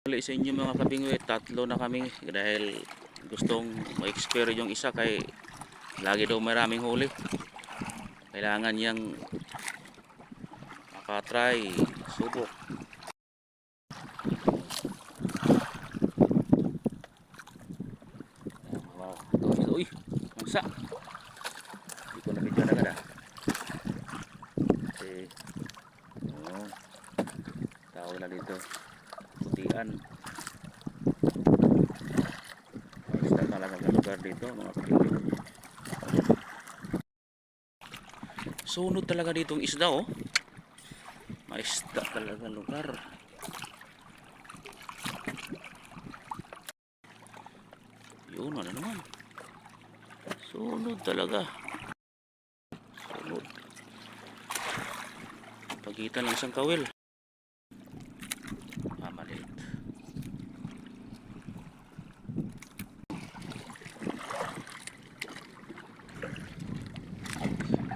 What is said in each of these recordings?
Ulit sa inyo mga kabingwit, tatlo na kami dahil gustong ma-expire yung isa kay lagi daw maraming huli. Kailangan niyang makatry, subok. Wow, uy, mangsa. Hindi ko nakita agad kasi tawag na dito putian. Isda talaga ng lugar dito mga kabingwit. Sunod talaga ditong isda, oh. Maisda talaga lugar. Yun, ano naman. Sunod talaga. Sunod. Pagitan ng isang kawil. Maliit.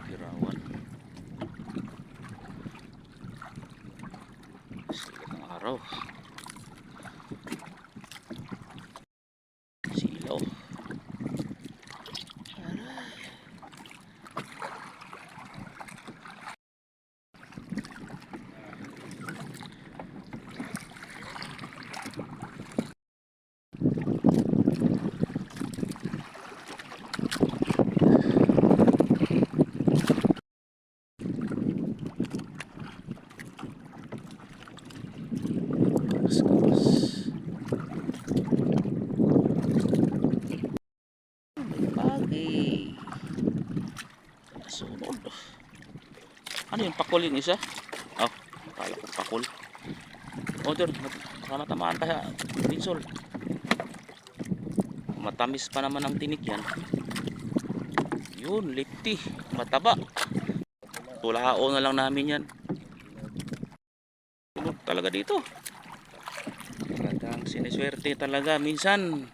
Girawan. Sikat ng araw. Silaw. Pagi. Sunod. Ano yung pakul yung isa? Oh, kala ko pakul. Oh, doon. Baka matamaan tayo. Pinsol. Matamis pa naman ang tinik yan. Yun, lipti. Mataba. Tulao na lang namin yan. Sunod talaga dito. Talagang siniswerte talaga minsan.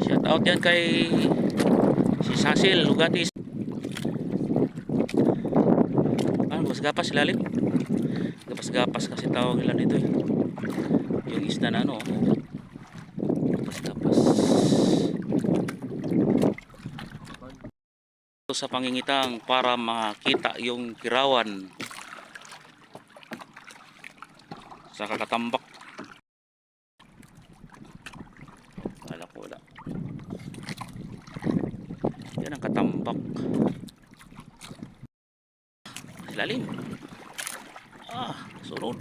Shout out yan kay si Sasil Lugatis. Gapas ilalim. Gapas kasi tawag nila dito eh. Yung isda na ano. Gapas. Ito sa pangingitang para makita yung kirawan sa kakatambak. Wala ko wala. Yan ang katambak. Ilalim. Sunod.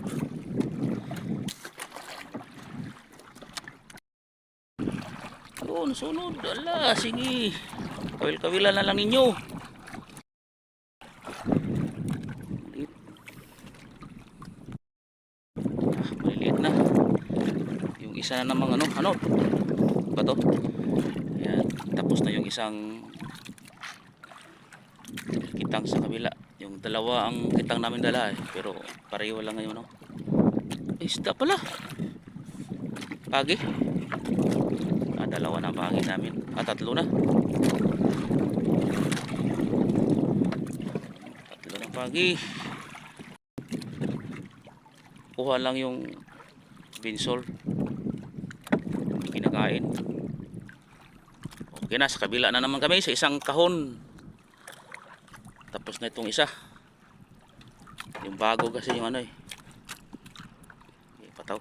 Yun, sunod. Ala, sige. Kawil-kawilan na lang ninyo. Maliliit na. Yung isa na namang ano ba to? Ayan, tapos na yung isang kitang sa kabila. Yung dalawa ang kitang namin dala eh. Pero pareho lang ngayon, no? Isda pala. Pagi. Dalawa na pagi namin. Tatlo na. Tatlo na pagi. Kuha lang yung binsol. Kinakain. Okay na, sa kabila na naman kami sa isang kahon. Tapos na itong isa. Yung bago kasi yung ano eh. Pataw.